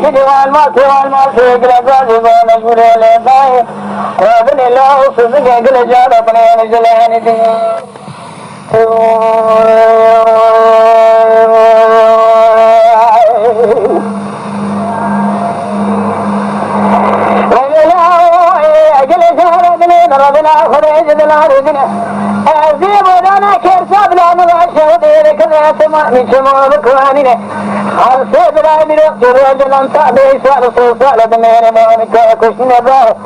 الجد والمال قلقاز ونجور الإباي وابن الله صدق قل جاب بنين جلان دي ربنا خرج العارفين أزيب ودانا كرساب لا نغاشة وديرك ذا سماء من شمال بكوانين حرصي بلا يميرك جريج الانطاء بيسال صوصال بمين مونك كشن براه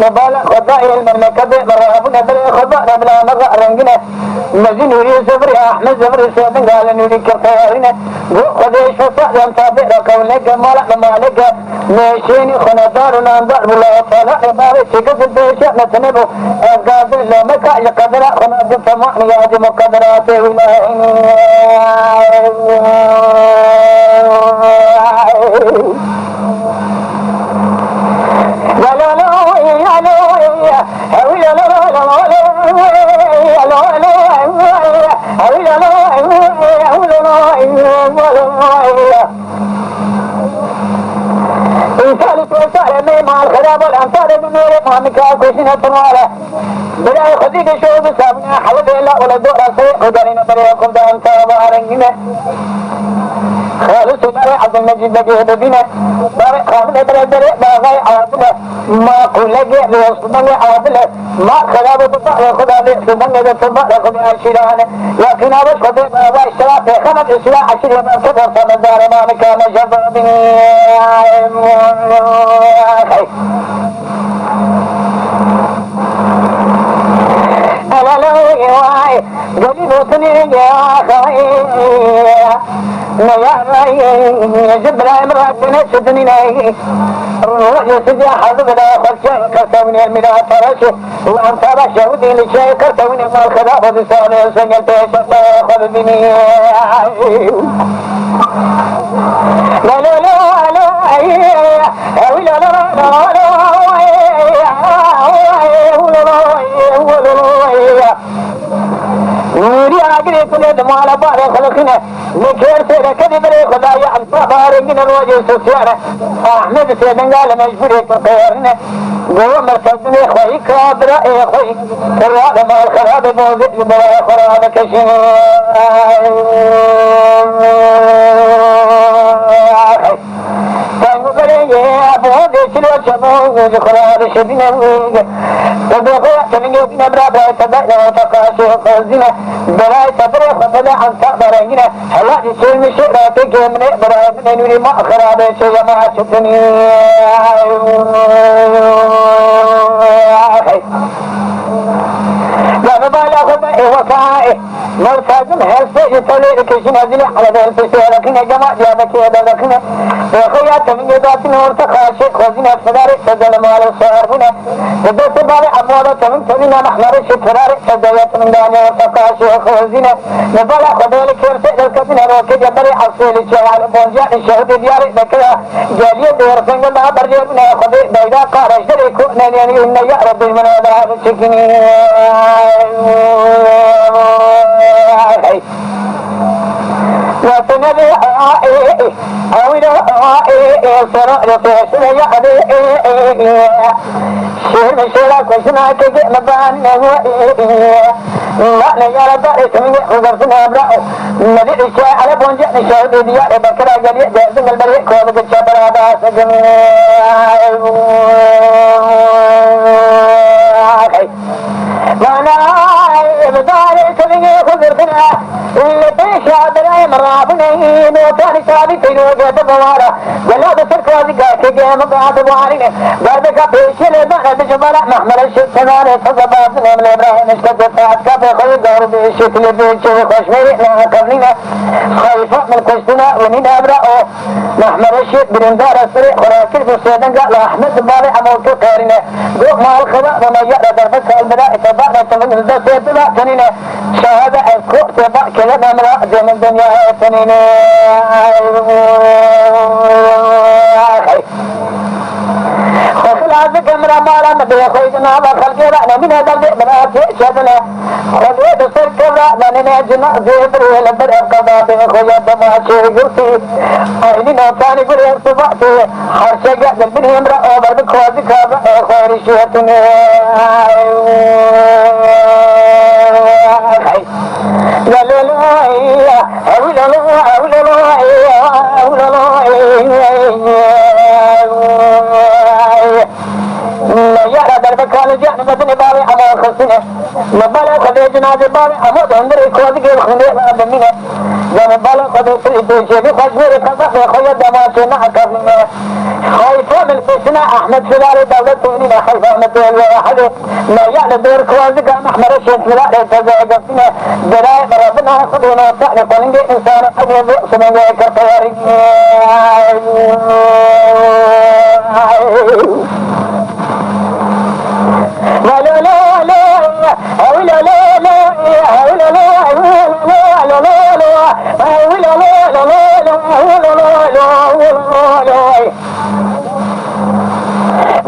نبالا خضائي المملكة مرحبنا بلا خضاء نبلا مرة رنجنا مزين نوري سفري أحمد زفري سيدن قال نوري كفارين خديش فصاء ينطاء بيرك ولك مالك ماشيني خندار وناندار بلا طلاق باري شكس البيشة نتنبو قادر لمكا يقدر خناد سمعني يا دي مقدرات إنسان توسع لمي مع الخراب والأنصار بميرك وعنك أكوشنا تنوالا بلا خديك شو بسابنا حوض إلا ولا دورة سيء قدرين بريكم دان صابا عرنجنا خالص باري عبد المجيد بجيه بنا باري خامل بريدري باغاي عوضنا ما كل لقي بيصدني عوضنا ما خراب بطاق خدا لي صدني بطباق خدا الشيران لكن أبس خدي بابا اشتراك خمد إسلاء عشرين ما كبر فمدار ما مكان جبابي أنا لو يواي قلبي بطني يا خاي يا جبرائيل ربنا سدني ناي روح يسجى حظ بلا خرشة كرتوني الملا فرشه وأنت رشه ودي لشيء كرتوني ما الخلاف بسالة سنجل بيشة خذني لا لا لا لا لا لا نوري آگرے کنے دمالا بارے خلقنے نکھیر سے رکھنے برے خدای انفا بارنگن الوجہ سسیانا احمد سے دنگال مجبوری کو خیرنے گو مرتبنے خواہی کابرا اے خواہی کراد مال خراب موزد برای خراب کشن تنگو برے یہ ابو دیچلو چمو خراب شدنے تبقى تنجو بنا برابا تبقى وتقاشي وقوزنا براي تبري خطبا عن صعبرينا هلا جسول مشيراتي كمني براي من نوري ما خرابي شيء ما شتني لا مبالا خطبا وكائي مرتازم هلسي يطلي لكشنا زلي على ذلك لكن جماعة جابك يدا لكن وخيات تنجو داتنا ورتقاشي خوزنا فداري سجل مال الصارفنا ودوت بالي أموالا تمن تنينا محمر الشفراري سجلت من داني ورتقاشي وخوزنا نبالا خدالي كيرسي للكتنا روكي جبري عصيلي شوال بونجاء الشهد دياري بكرا جالية دور سنجل ما برجبنا خدي بيدا قارش دريكو نانياني إن يا ربي من هذا الشكني وتنبي أولا سرع لفاشل يعدي شير مشيرا كشنا كجي مبان لا نجار داري سمي وقرسنا أبرأ نبي الشيء على بونجاء نشاهد ديار بكرا جلية جازم البريء كوابك الشبرا باسجن وانا بداري سمي خذرتنا اللي بيشا براي مرافنين وكان ثابتين وجهة بوارا ولا بسر كوازي قاسي قيام قاعد بوارين بعدك بيشي لبنا بجمالا محمل الشيء سناني صدباتنا من إبراهيم اشتدت تعدك بخوي دور بشكل بيشي خوشمي احنا قبلنا خايفة من كشتنا ونينا أبرأو محمل الشيء برندار السريع خراكل بسيدن قال أحمد بالي عموتو كارنا قوق مع الخلاء وما يأرى درفتها الملائكة بعد تمن الزسيد بلاتنين شهادة الكوء تبع كلمة مرأة من دنيا تنين خلال ذكر من أمالا نبي خيدنا وخلقي رأنا من هذا من شدنا خلقي بسر كبرا لننا جنا زيبر ولبر أبقضا بخويا دماشي قلتي أيني نوتاني قريب سبعتي حرشا قد بني امرأ أوبر بخوزي كابا خير شيطني لا لا لا أولا لا أولا لا أولا لا يا درب كان جاء مثل بابي أما خسنه نبلا خدي جنازة بابي أما دندر إخواتي كيف خندي أبدمينه نبلا خدي سيد بيجي خشمي كذا خويا دماشنا أكمله خايفة من بسنا أحمد فلاري دولة تونينا خايفة من دولة أحد ما يعني دور كوازي كان أحمد الشيخ فلاري تزاق فينا دراي مرابنا خدونا وطعني قلنجي إنسان أبيض سمنجي كرطواري لا لا لا لا لا لا لا لا لا لا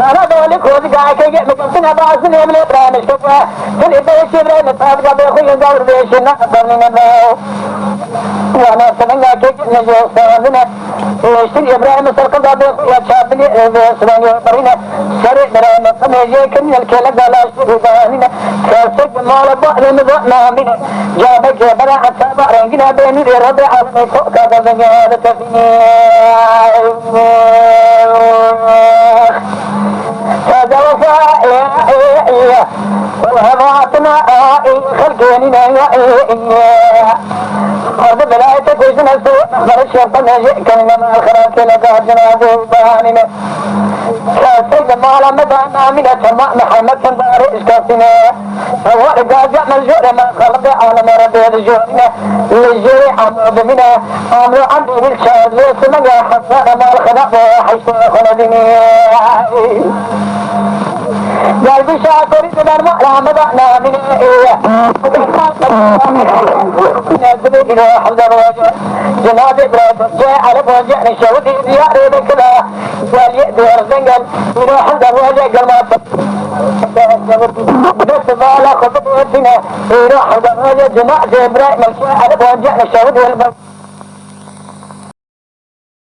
أنا دولك خود قاعد كي مكتنا بعضنا من البرامج كذا كل بيش برا نتابع بيخوي دور بيشنا بنينا بيو وأنا سمعنا كي نجوا سوالنا ليش إبراهيم سرقة بيخوي شابني سمعنا برينا سرق برا نسمع كن الكلام دلاش بيبانينا كسر مال بعض نضعنا منا جابك برا أتابع رجنا بين الربع على كذا بنيا تفني هذا وفاء والهضاتنا خلقيننا أرض بلايتك وزنا سوء نخبر الشيطان يجئ كلمة ما الخراك لك جنازه باننا كاسد مالا مدانا من السماء محمد سندار إسكاتنا هو إجازة ملجوء ما خلق عالم ربي الجوئنا للجوء عمود منا عمرو عبد الشهد لسمنا حسنا ما الخلاق حيث خلدني قلبي شاكر تدار مألا مدعنا من نزل إلى حمد الوجه جناب إبراهيم جاء على وجه نشودي ديار بكلا قال يأتي أرزنقل إلى حمد الوجه قال ما بس بالا خطب وجهنا إلى حمد الوجه جناب إبراهيم جاء على وجه نشودي